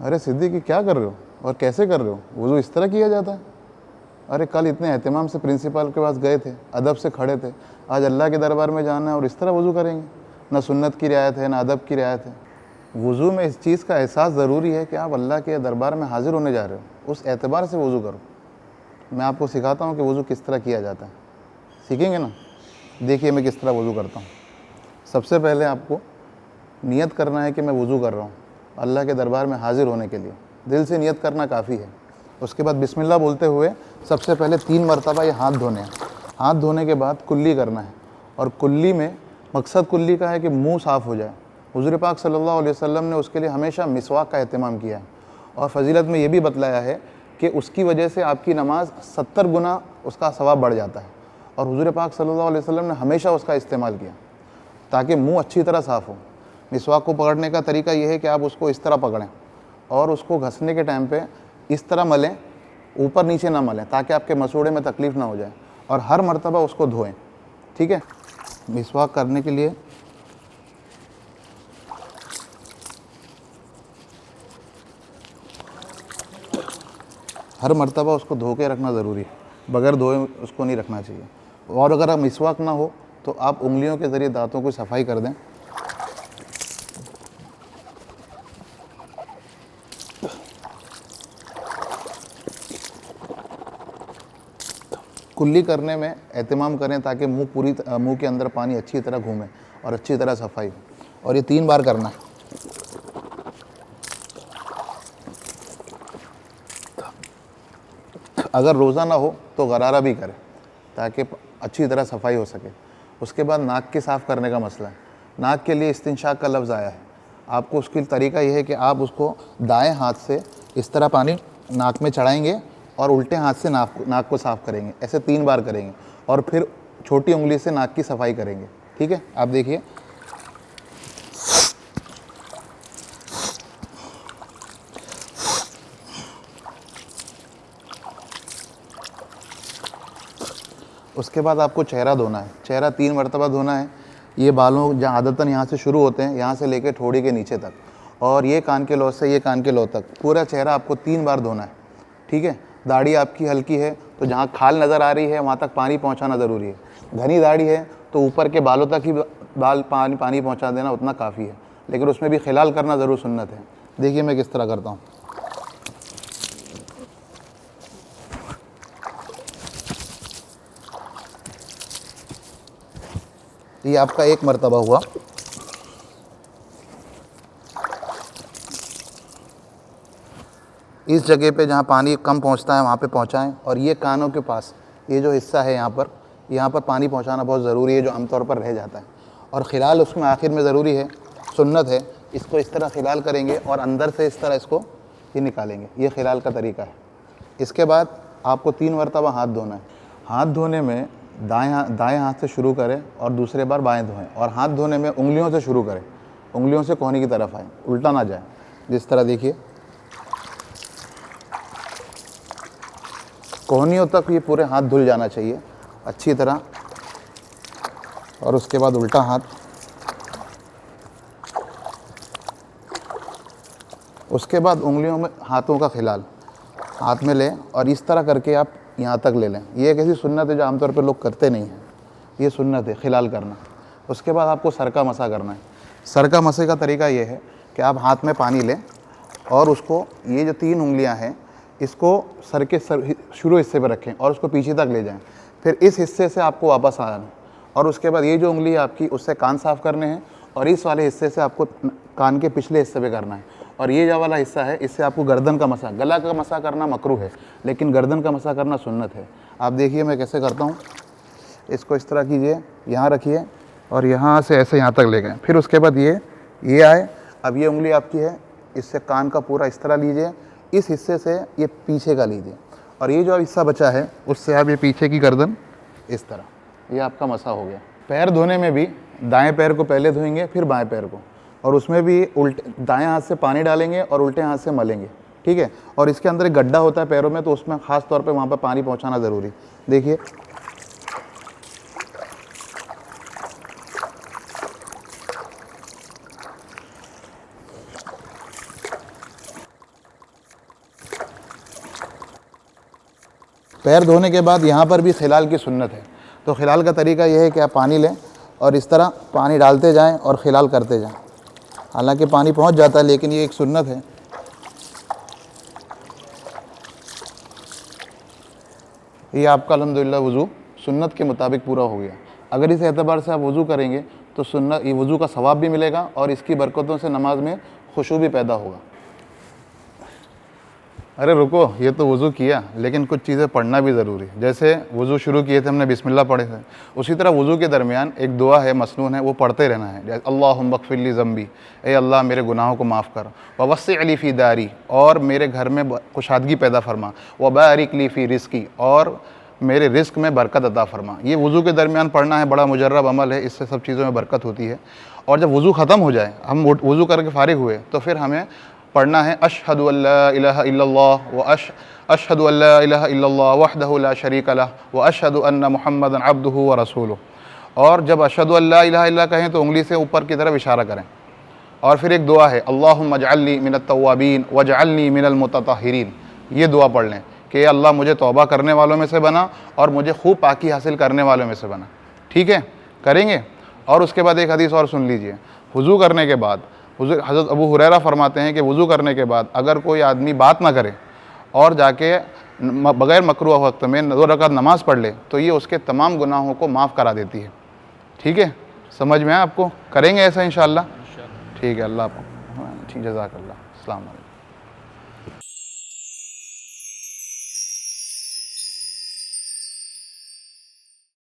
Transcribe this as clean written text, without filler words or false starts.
अरे सिद्दीकी क्या कर रहे हो और कैसे कर रहे हो? वज़ू इस तरह किया जाता है? अरे कल इतने एहतिमाम से प्रिंसिपल के पास गए थे, अदब से खड़े थे, आज अल्लाह के दरबार में जाना है और इस तरह वज़ू करेंगे? ना सुन्नत की रियायत है ना अदब की रियायत है। वज़ू में इस चीज़ का एहसास ज़रूरी है कि आप अल्लाह के दरबार में हाजिर होने जा रहे हो, उस एतबार से वज़ू करो। मैं आपको सिखाता हूँ कि वज़ू किस तरह किया जाता है, सीखेंगे ना? देखिए मैं किस तरह वज़ू करता हूँ। सबसे पहले आपको नियत करना है कि मैं वज़ू कर रहा हूँ अल्लाह के दरबार में हाजिर होने के लिए। दिल से नियत करना काफ़ी है। उसके बाद बिस्मिल्लाह बोलते हुए सबसे पहले 3 मरतबा ये हाथ धोने हैं। हाथ धोने के बाद कुल्ली करना है, और कुल्ली में मकसद कुल्ली का है कि मुंह साफ़ हो जाए। हुज़ूर पाक सल्लल्लाहु अलैहि वसल्लम ने उसके लिए हमेशा मिसवाक का एहतमाम किया है, और फ़जीलत में ये भी बतलाया है कि उसकी वजह से आपकी नमाज 70 गुना उसका सवाब बढ़ जाता है। और हुज़ूर पाक सल्लल्लाहु अलैहि वसल्लम ने हमेशा उसका इस्तेमाल किया ताकि मुँह अच्छी तरह साफ़ हो। मिसवाक को पकड़ने का तरीका यह है कि आप उसको इस तरह पकड़ें और उसको घसने के टाइम पे इस तरह मलें, ऊपर नीचे ना मलें, ताकि आपके मसूड़े में तकलीफ़ ना हो जाए, और हर मर्तबा उसको धोएं। ठीक है? मिसवाक करने के लिए हर मर्तबा उसको धो के रखना ज़रूरी है, बगैर धोए उसको नहीं रखना चाहिए। और अगर आप मिसवाक ना हो तो आप उंगलियों के ज़रिए दांतों की सफाई कर दें। कुल्ली करने में एहतिमाम करें ताकि मुंह के अंदर पानी अच्छी तरह घूमे और अच्छी तरह सफाई हो, और ये 3 बार करना है। अगर रोज़ा ना हो तो गरारा भी करें ताकि अच्छी तरह सफाई हो सके। उसके बाद नाक के साफ़ करने का मसला है। नाक के लिए इस्तिंशाक का लफ्ज़ आया है। आपको उसकी तरीका यह है कि आप उसको दाएं हाथ से इस तरह पानी नाक में चढ़ाएंगे और उल्टे हाथ से नाक को साफ़ करेंगे। ऐसे 3 बार करेंगे और फिर छोटी उंगली से नाक की सफाई करेंगे। ठीक है? आप देखिए, उसके बाद आपको चेहरा धोना है। चेहरा 3 मरतबा धोना है। ये बालों जहाँ आदतन यहाँ से शुरू होते हैं, यहाँ से लेकर ठोड़ी के नीचे तक, और ये कान के लौ से ये कान के लौ तक पूरा चेहरा आपको 3 बार धोना है। ठीक है? दाढ़ी आपकी हल्की है तो जहाँ खाल नज़र आ रही है वहाँ तक पानी पहुँचाना ज़रूरी है। घनी दाढ़ी है तो ऊपर के बालों तक ही पानी पहुँचा देना उतना काफ़ी है, लेकिन उसमें भी खिलाल करना ज़रूर सुन्नत है। देखिए मैं किस तरह करता हूँ। ये आपका 1 मरतबा हुआ। इस जगह पे जहाँ पानी कम पहुँचता है वहाँ पे पहुँचाएँ, और ये कानों के पास ये जो हिस्सा है यहाँ पर पानी पहुँचाना बहुत ज़रूरी है, जो आमतौर पर रह जाता है। और खिलाल उसमें आखिर में ज़रूरी है, सुन्नत है। इसको इस तरह खिलाल करेंगे और अंदर से इस तरह इसको ये निकालेंगे। ये खिलाल का तरीका है। इसके बाद आपको 3 मरतबा हाथ धोना है। हाथ धोने में दाएँ हाथ से शुरू करें और दूसरे बार बाएँ धोएँ, और हाथ धोने में उंगलियों से शुरू करें, उंगलियों से कोहनी की तरफ आए, उल्टा ना जाए। जिस तरह देखिए, कोहनियों तक ये पूरे हाथ धुल जाना चाहिए अच्छी तरह, और उसके बाद उल्टा हाथ, उसके बाद उंगलियों में हाथों का खिलाल हाथ में लें और इस तरह करके आप यहाँ तक ले लें। ये एक ऐसी सुन्नत है जो आमतौर पर लोग करते नहीं हैं, ये सुन्नत है खिलाल करना। उसके बाद आपको सर का मसा करना है। सर का मसे का तरीका ये है कि आप हाथ में पानी लें और उसको, ये जो 3 उंगलियां हैं, इसको सर के शुरू हिस्से पर रखें और उसको पीछे तक ले जाएं। फिर इस हिस्से से आपको वापस आना है, और उसके बाद ये जो उंगली है आपकी, उससे कान साफ़ करने हैं, और इस वाले हिस्से से आपको कान के पिछले हिस्से पे करना है। और ये जो वाला हिस्सा है, इससे आपको गर्दन का मसा, गला का मसा करना मकरूह है, लेकिन गर्दन का मसा करना सुन्नत है। आप देखिए मैं कैसे करता हूँ। इसको इस तरह कीजिए, यहाँ रखिए और यहाँ से ऐसे यहाँ तक ले गए। फिर उसके बाद ये आए अब ये उंगली आपकी है, इससे कान का पूरा इस तरह लीजिए, इस हिस्से से ये पीछे का लीजिए, और ये जो हिस्सा बचा है उससे आप ये पीछे की गर्दन इस तरह, ये आपका मसा हो गया। पैर धोने में भी दाएं पैर को पहले धोएंगे फिर बाएं पैर को, और उसमें भी उल्टे दाएं हाथ से पानी डालेंगे और उल्टे हाथ से मलेंगे, ठीक है। और इसके अंदर एक गड्ढा होता है पैरों में, तो उसमें ख़ास तौर पे वहाँ पर पानी पहुँचाना ज़रूरी। देखिए पैर धोने के बाद यहाँ पर भी खिलाल की सुन्नत है। तो खिलाल का तरीका यह है कि आप पानी लें और इस तरह पानी डालते जाएं और खिलाल करते जाएं। हालांकि पानी पहुँच जाता है, लेकिन ये एक सुन्नत है। ये आपका अल्हम्दुलिल्लाह वज़ू सुन्नत के मुताबिक पूरा हो गया। अगर इस एतबार से आप वज़ू करेंगे तो सुन्नत ये वज़ू का सवाब भी मिलेगा और इसकी बरकतों से नमाज में खुशू भी पैदा होगा। अरे रुको, ये तो वज़ू किया, लेकिन कुछ चीज़ें पढ़ना भी ज़रूरी है। जैसे वज़ू शुरू किए थे हमने बिस्मिल्लाह पढ़े थे, उसी तरह वज़ू के दरमियान एक दुआ है, मसनून है, वो पढ़ते रहना है। जैसे अल्लाहुम्मा ग़फ़िरली ज़म्बी, ए अल्लाह मेरे गुनाहों को माफ़ कर, ववस्सिअ ली फ़ी दारी, और मेरे घर में कुशादगी पैदा फरमा, व बारिक ली फ़ी रिज़्क़ी, और मेरे रिस्क में बरकत अता फरमा। ये वज़ू के दरमियान पढ़ना है, बड़ा मुजर्रब अमल है, इससे सब चीज़ों में बरकत होती है। और जब वज़ू ख़त्म हो जाए, हम वज़ू करके फ़ारिग हुए, तो फिर हमें पढ़ना है अशहदु अल्ला इलाहा इल्लल्लाह व अशहदु अल्ला इलाहा इल्लल्लाह वहदहु ला शरीका लह व अशहदु अन्न मुहम्मदन अब्दुहु व रसूलुहु। और जब अशहदु अल्ला इलाहा इल्लल्लाह कहें तो उंगली से ऊपर की तरफ इशारा करें। और फिर एक दुआ है अल्लाहुम्मा जअलनी मिनत तव्वाबीन वजअलनी मिनल मुततहिरीन। ये दुआ पढ़ लें कि अल्लाह मुझे तौबा करने वालों में से बना और मुझे खूब पाकी हासिल करने वालों में से बना। ठीक है, करेंगे। और उसके बाद एक हदीस और सुन लीजिए। वज़ू करने के बाद हज़रत अबू हुरैरा फरमाते हैं कि वज़ू करने के बाद अगर कोई आदमी बात ना करे और जाके बग़ैर मकरूह वक्त में 2 रकात नमाज़ पढ़ ले, तो ये उसके तमाम गुनाहों को माफ़ करा देती है। ठीक है, समझ में आया आपको? करेंगे ऐसा इंशाअल्लाह। ठीक है, अल्लाह आपको ठीक, जज़ाकल्लाह। अस्सलाम वालेकुम।